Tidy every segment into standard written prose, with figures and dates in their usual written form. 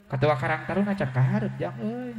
Ketua Karang Taruna can kaharep jang euy.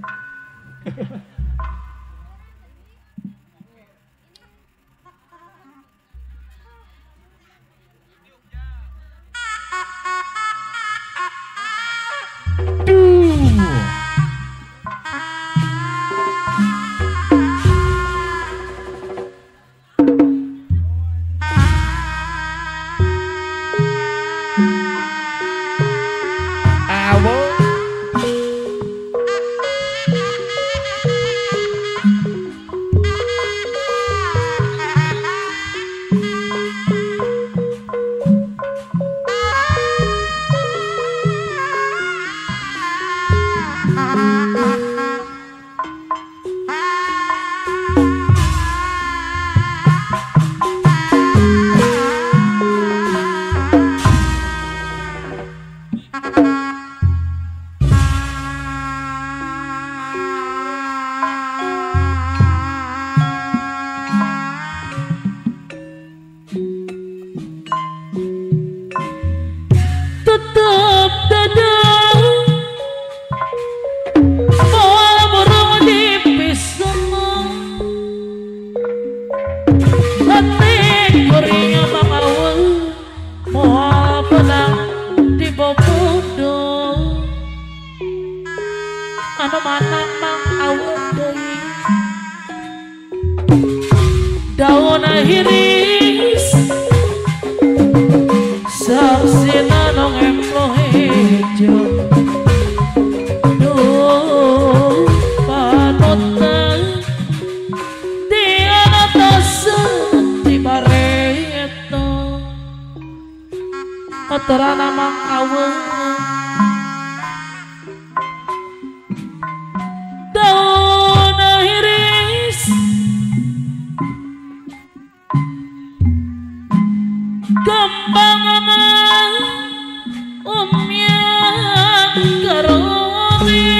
Daun ahiris saksina nong emplo hejo duh panotan tiana tasen di bareto atarana mang awen daun ahiris kembangana karori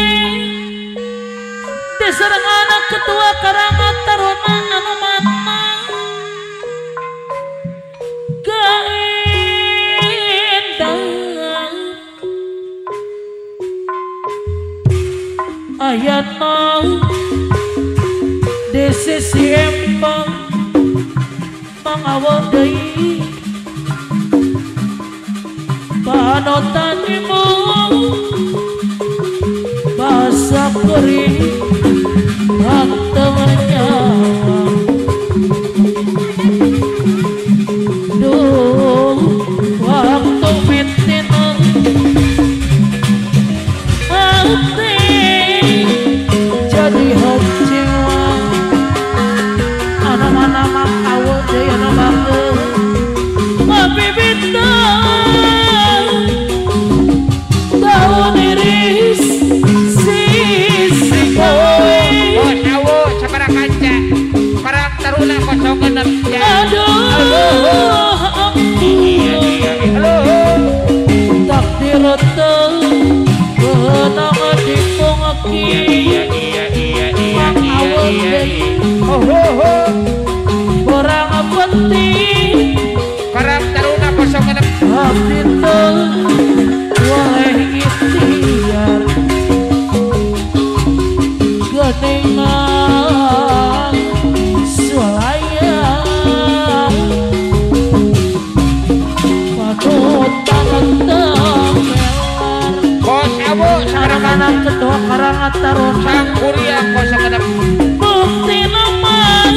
desarang anak ketua Karang Taruna anu mana kaendah ayatna desisi empang mangawak deui panotanmu basah kering hantamanya duh waktu mitina hati jadi hatiwa anak-anak mak awak jaya nabangga mabibita daun iris sisi kowe Tahu sabaraha kanca Karang Taruna 06 ya. aduh Halo. takdir teu benang dipungki Oh ho ho. orang penting Karang Taruna 06 abdi teu boleh ikhtiar geningan sulaya panutan temelar Bos Abu sabaraha anak ketua Karang Taruna Sang Kuria 06 bukti nama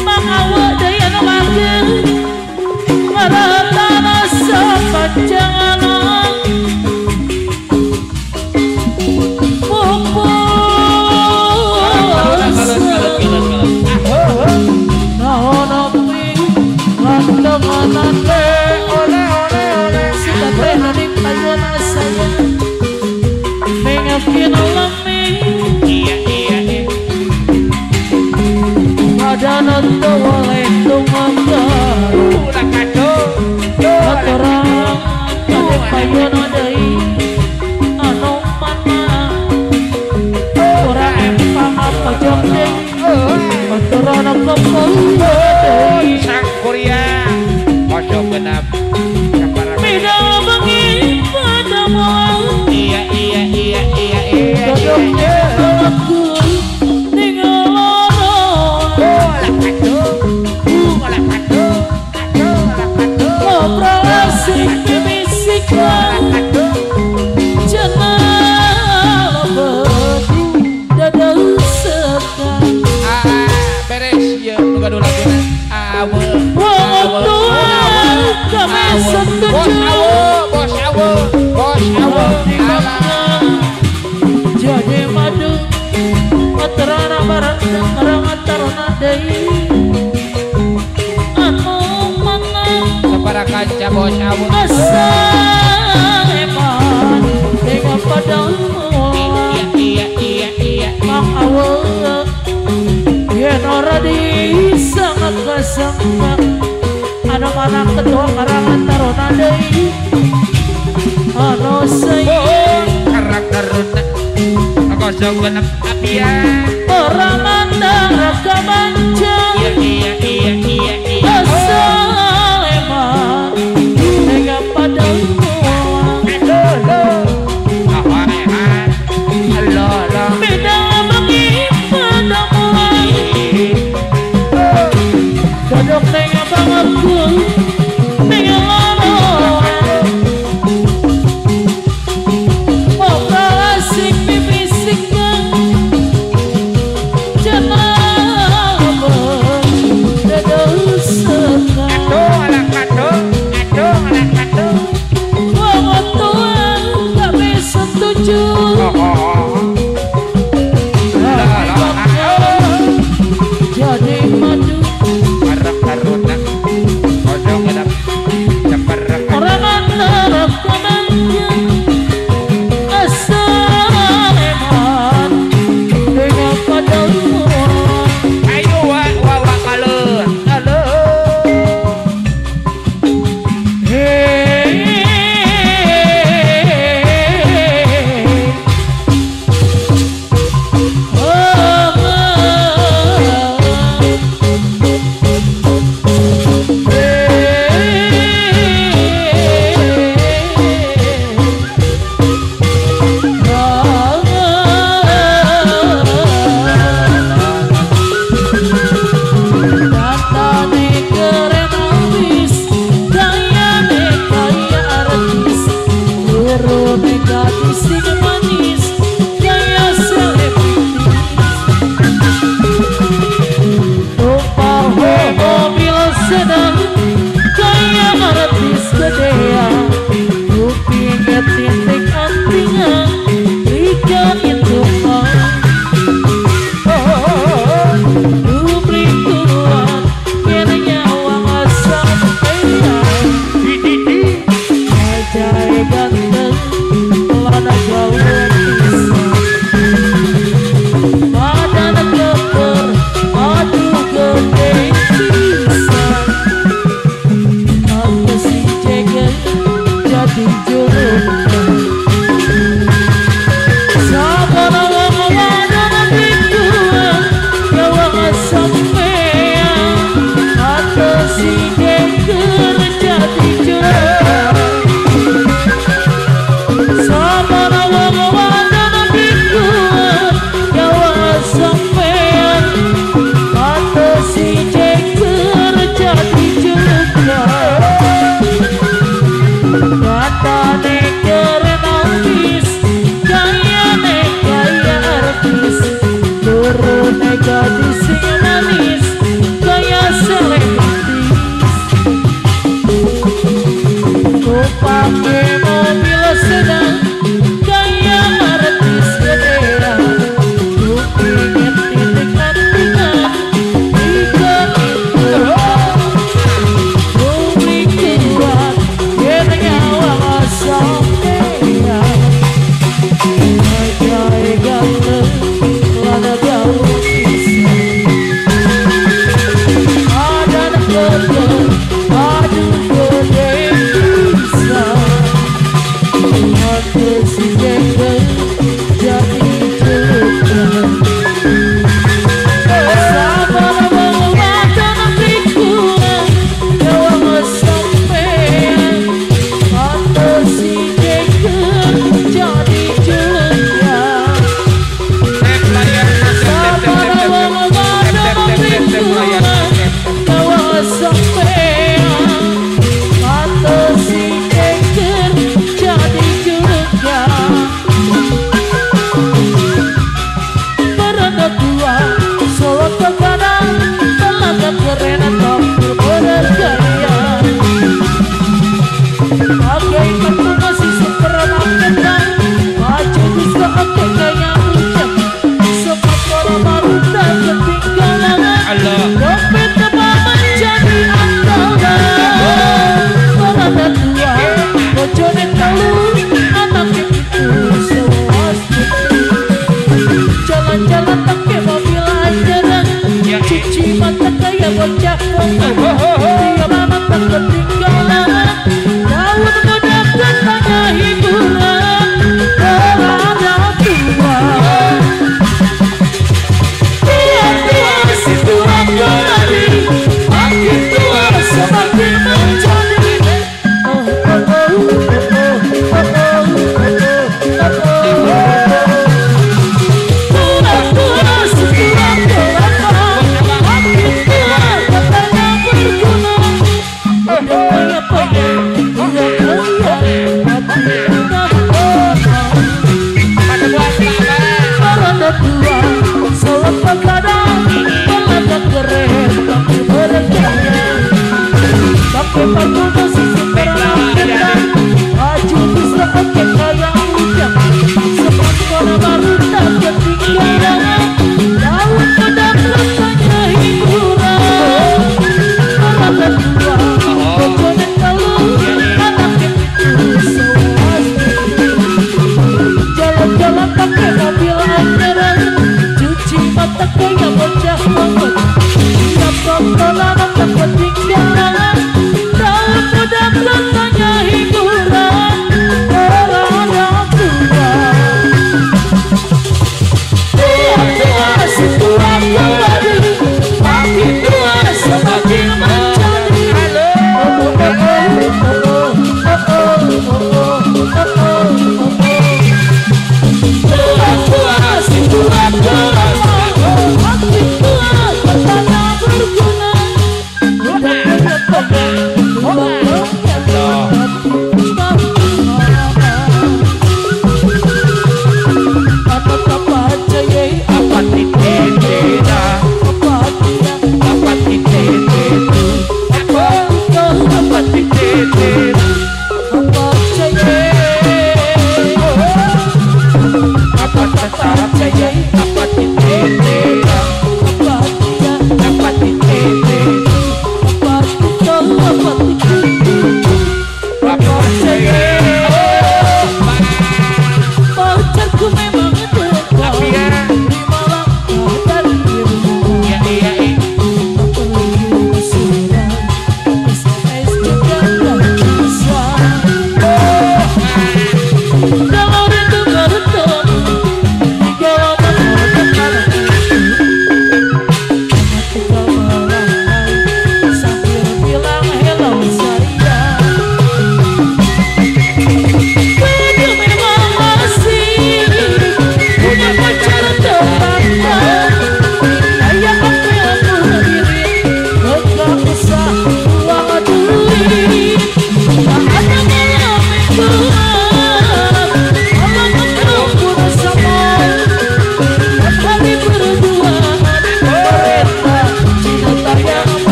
mangawa daya namaga ngaratana sapanjangan nanto oleh tumagar ulah kado aturang ade payono deui anu mana ora empang pojok deui aturana kepung deui Sang Kuria 06 sabaraha beda bengi padamu iya aku ning loro bola kado ngobrol asik bisik jenal bedu dadau sekali beres ya nu gaduh laguna awe wong tua kami setuju bos awe jadi madu atarana barat orang atarana deui anu mana para kanca bos awe asa eman dengan padamu iya mang awe yen ora disangka kasangka anu mana ketua karangan taruna deui anu sayang karakterna kosong genep apian orang mandang raka manca iya asal eman dengan padamu beda bagi padamu dodok dengan bangetku dengan loro ngobrol asik bibisik jenal dadau sekali wong tua kami setuju jadi madu orang antara kemanya asal eman dengan padamu ayo wa kaleur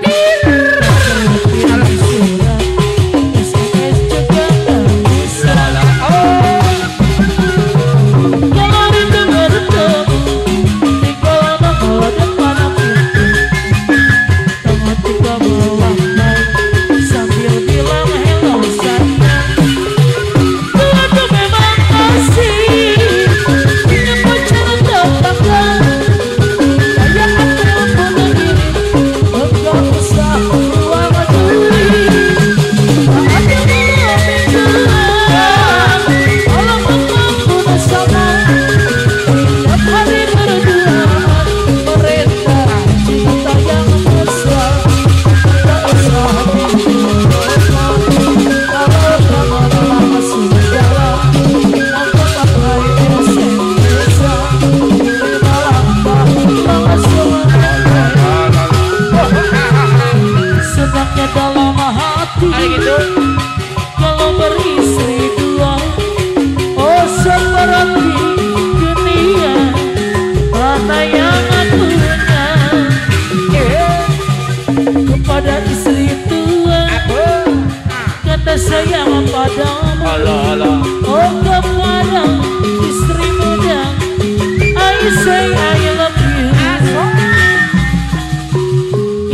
khawatir. surat SMS juga tak bisa. Kalau rindu bertemu tinggal nama depan pintu, tangan tiga melangkah sambil bilang hello sayang. Tuhanku memang asik punya pacar tetangga, kayak April bunuh diri enggak usah uang duri. Tak ada malam mingguan malam mengaku bersama, tiap hari berduaan mereka cinta yang mesra. Tak usah bikin telepon kalau kamu lama sudah, aku pakai SMS terima langkah langsung senangnya dalam hati Gitu. kalau beristri dua. Oh seperti dunia mana yang punya kepada istri tua kata sayang padamu. Oh kepada istri muda I say I love you.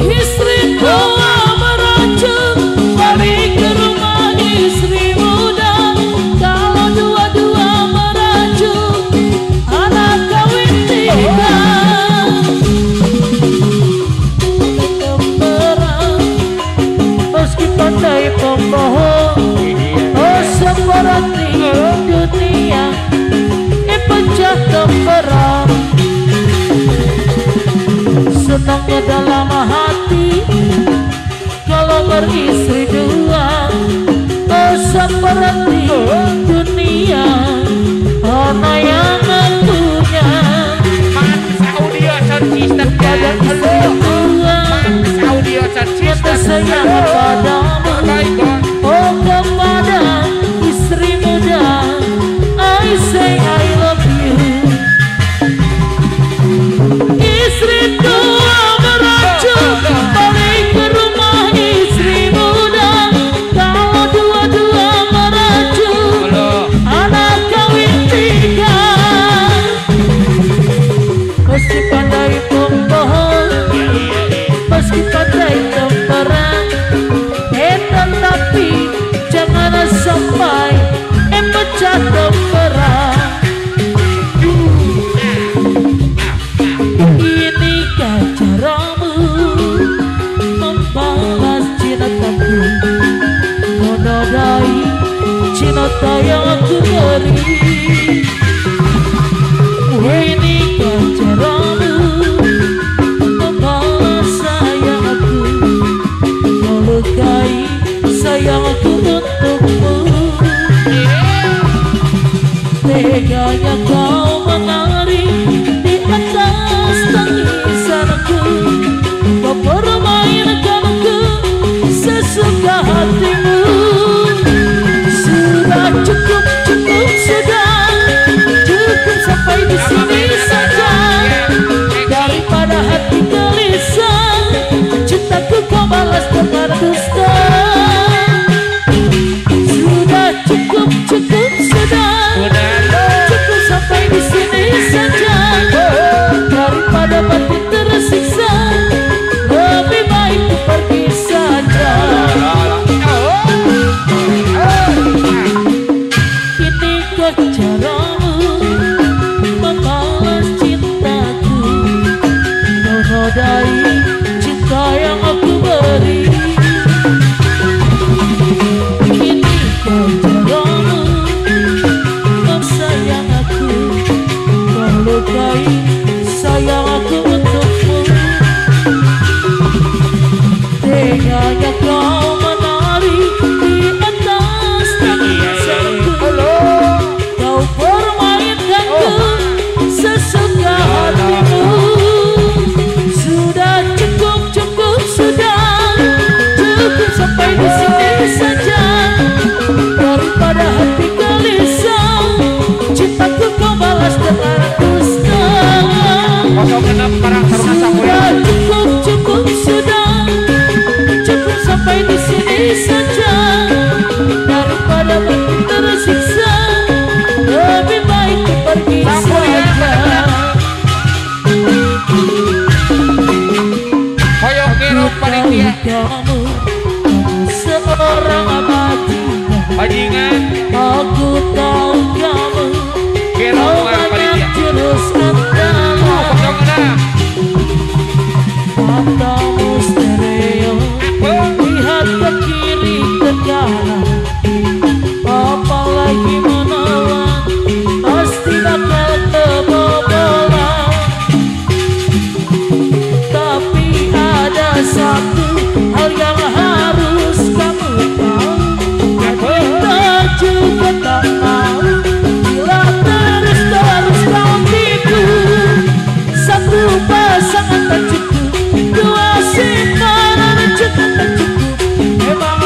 Istri tua merajuk balik ke rumah istri muda, kalau dua-dua merajuk anak kawin tiga. Temperang meski pandai pembohong, oh seperti dunia pecah temperang. Senangnya dalam hati kalau beristri dua. Oh seperti dunia mana yang punya Mantis audio sound system kepada istri dua. Mantis audio sound Kata system. sayang padamu. Baik bos. Oh kepada istri muda I say I love you. Istri tua merajuk balik ke rumah istri muda, kalau dua-dua merajuk anak kawin tiga. Meski pandai pembohong, meski pandai temperang, tetapi jangan sampai pecah temperang. Inikah caramu membalas cintaku, menodai cinta yang aku beri. Inikah caramu membalas sayangku, melukai sayangku untukmu. Teganya kau menari di atas tangisanku, kau permainkanku sesuka hatimu. Sudah cukup, cukup sudah, cukup sampai di sini saja. Daripada hati gelisah, cintaku kau balas dengan dusta. Sudah cukup, cukup sudah, cukup sampai di sini saja. Daripada batin tersiksa, lebih baik ku pergi saja. Inikah caramu membalas cintaku, menodai cinta yang aku beri. kamu seorang bajingan. Aku tahu kamu Kau banyak jurus andalan. Matamu stereo, lihat ke kiri ke kanan, apalagi menawan, pasti bakal kebobolan. Tapi ada satu hal yang harus kamu tahu, kita juga tak mau bila terus kau tipu. Satu pasangan tak cukup, dua simpanan juga tak cukup. Emang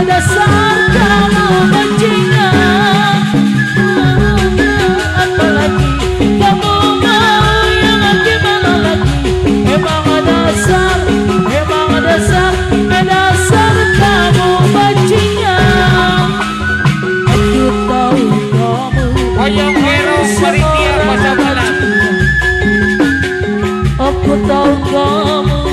dasar kamu bajingan. Apalagi kamu mau yang gimana lagi? Emang dasar kamu bajingan. Aku tahu kamu Oyong Hero Maritia Pasabalan. Aku tahu kamu